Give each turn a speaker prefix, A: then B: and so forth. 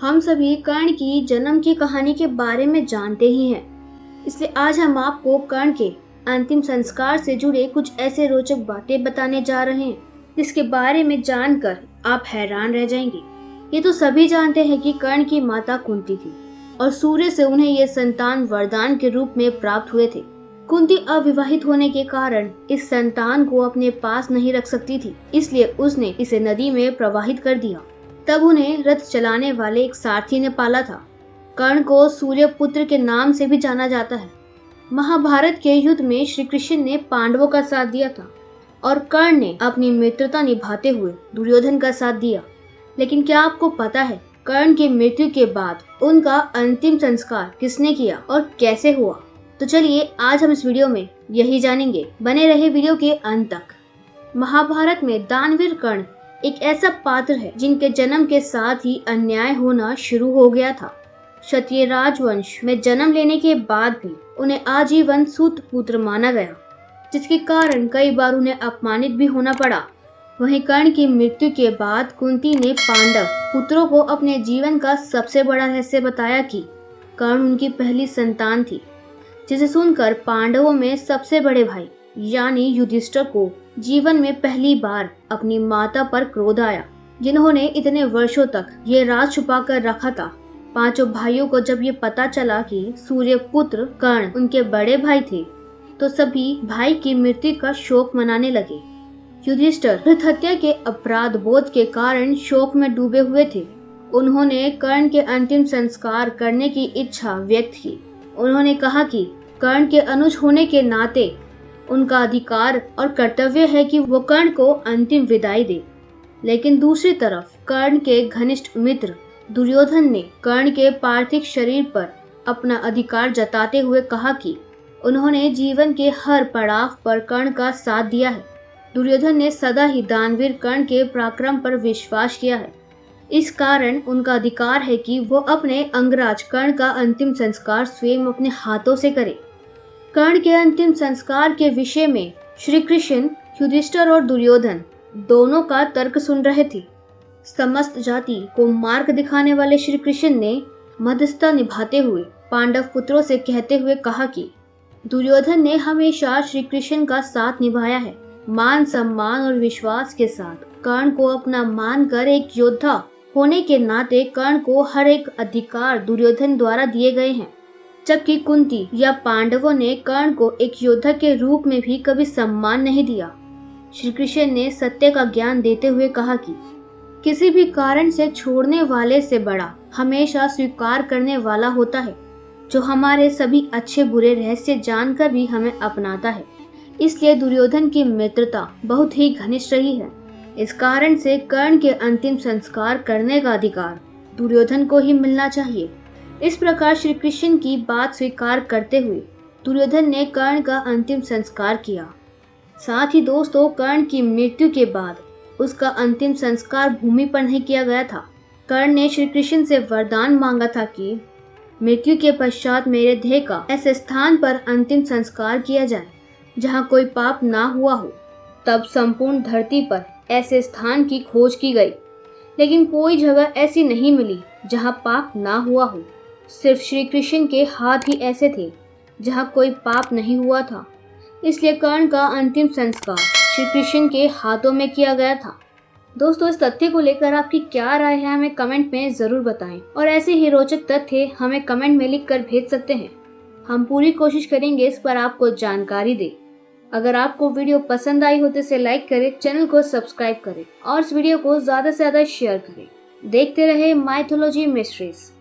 A: हम सभी कर्ण की जन्म की कहानी के बारे में जानते ही हैं, इसलिए आज हम आपको कर्ण के अंतिम संस्कार से जुड़े कुछ ऐसे रोचक बातें बताने जा रहे हैं जिसके बारे में जानकर आप हैरान रह जाएंगे। ये तो सभी जानते हैं कि कर्ण की माता कुंती थी और सूर्य से उन्हें ये संतान वरदान के रूप में प्राप्त हुए थे। कुंती अविवाहित होने के कारण इस संतान को अपने पास नहीं रख सकती थी, इसलिए उसने इसे नदी में प्रवाहित कर दिया। तब उन्हें रथ चलाने वाले एक सारथी ने पाला था। कर्ण को सूर्य पुत्र के नाम से भी जाना जाता है। महाभारत के युद्ध में श्री कृष्ण ने पांडवों का साथ दिया था और कर्ण ने अपनी मित्रता निभाते हुए दुर्योधन का साथ दिया। लेकिन क्या आपको पता है कर्ण की मृत्यु के बाद उनका अंतिम संस्कार किसने किया और कैसे हुआ? तो चलिए आज हम इस वीडियो में यही जानेंगे। बने रहे वीडियो के अंत तक। महाभारत में दानवीर कर्ण एक ऐसा पात्र है जिनके जन्म के साथ ही अन्याय होना शुरू हो गया था। क्षत्रिय राजवंश में जन्म लेने के बाद भी उन्हें आजीवन सूत पुत्र माना गया, जिसके कारण कई बार उन्हें अपमानित भी होना पड़ा। वहीं कर्ण की मृत्यु के बाद कुंती ने पांडव पुत्रों को अपने जीवन का सबसे बड़ा रहस्य बताया कि कर्ण उनकी पहली संतान थी, जिसे सुनकर पांडवों में सबसे बड़े भाई यानी युधिष्ठिर को जीवन में पहली बार अपनी माता पर क्रोध आया, जिन्होंने इतने वर्षों तक ये राज छुपा कर रखा था। पांचों भाइयों को जब ये पता चला कि सूर्य पुत्र कर्ण उनके बड़े भाई थे, तो सभी भाई की मृत्यु का शोक मनाने लगे। युधिष्ठिर भृत हत्या के अपराध बोध के कारण शोक में डूबे हुए थे। उन्होंने कर्ण के अंतिम संस्कार करने की इच्छा व्यक्त की। उन्होंने कहा कि कर्ण के अनुज होने के नाते उनका अधिकार और कर्तव्य है कि वो कर्ण को अंतिम विदाई दे। लेकिन दूसरी तरफ कर्ण के घनिष्ठ मित्र दुर्योधन ने कर्ण के पार्थिव शरीर पर अपना अधिकार जताते हुए कहा कि उन्होंने जीवन के हर पड़ाव पर कर्ण का साथ दिया है। दुर्योधन ने सदा ही दानवीर कर्ण के पराक्रम पर विश्वास किया है। इस कारण उनका अधिकार है कि वो अपने अंगराज कर्ण का अंतिम संस्कार स्वयं अपने हाथों से करे। कर्ण के अंतिम संस्कार के विषय में श्री कृष्ण, युधिष्ठिर और दुर्योधन दोनों का तर्क सुन रहे थे। समस्त जाति को मार्ग दिखाने वाले श्री कृष्ण ने मध्यस्थता निभाते हुए पांडव पुत्रों से कहते हुए कहा कि दुर्योधन ने हमेशा श्री कृष्ण का साथ निभाया है। मान सम्मान और विश्वास के साथ कर्ण को अपना मानकर एक योद्धा होने के नाते कर्ण को हर एक अधिकार दुर्योधन द्वारा दिए गए हैं, जबकि कुंती या पांडवों ने कर्ण को एक योद्धा के रूप में भी कभी सम्मान नहीं दिया। श्री कृष्ण ने सत्य का ज्ञान देते हुए कहा कि किसी भी कारण से छोड़ने वाले से बड़ा हमेशा स्वीकार करने वाला होता है, जो हमारे सभी अच्छे बुरे रहस्य जानकर भी हमें अपनाता है। इसलिए दुर्योधन की मित्रता बहुत ही घनिष्ठ रही है। इस कारण से कर्ण के अंतिम संस्कार करने का अधिकार दुर्योधन को ही मिलना चाहिए। इस प्रकार श्री कृष्ण की बात स्वीकार करते हुए दुर्योधन ने कर्ण का अंतिम संस्कार किया। साथ ही दोस्तों, कर्ण की मृत्यु के बाद उसका अंतिम संस्कार भूमि पर नहीं किया गया था। कर्ण ने श्री कृष्ण से वरदान मांगा था कि मृत्यु के पश्चात मेरे देह का ऐसे स्थान पर अंतिम संस्कार किया जाए जहाँ कोई पाप ना हुआ हो। तब संपूर्ण धरती पर ऐसे स्थान की खोज की गई, लेकिन कोई जगह ऐसी नहीं मिली जहाँ पाप ना हुआ हो। सिर्फ श्री कृष्ण के हाथ ही ऐसे थे जहाँ कोई पाप नहीं हुआ था। इसलिए कर्ण का अंतिम संस्कार श्री कृष्ण के हाथों में किया गया था। दोस्तों, इस तथ्य को लेकर आपकी क्या राय है हमें कमेंट में जरूर बताएं और ऐसे ही रोचक तथ्य हमें कमेंट में लिख कर भेज सकते हैं। हम पूरी कोशिश करेंगे इस पर आपको जानकारी दें। अगर आपको वीडियो पसंद आई हो तो इसे लाइक करें, चैनल को सब्सक्राइब करें और इस वीडियो को ज्यादा से ज्यादा शेयर करें। देखते रहे माइथोलॉजी मिस्ट्रीज।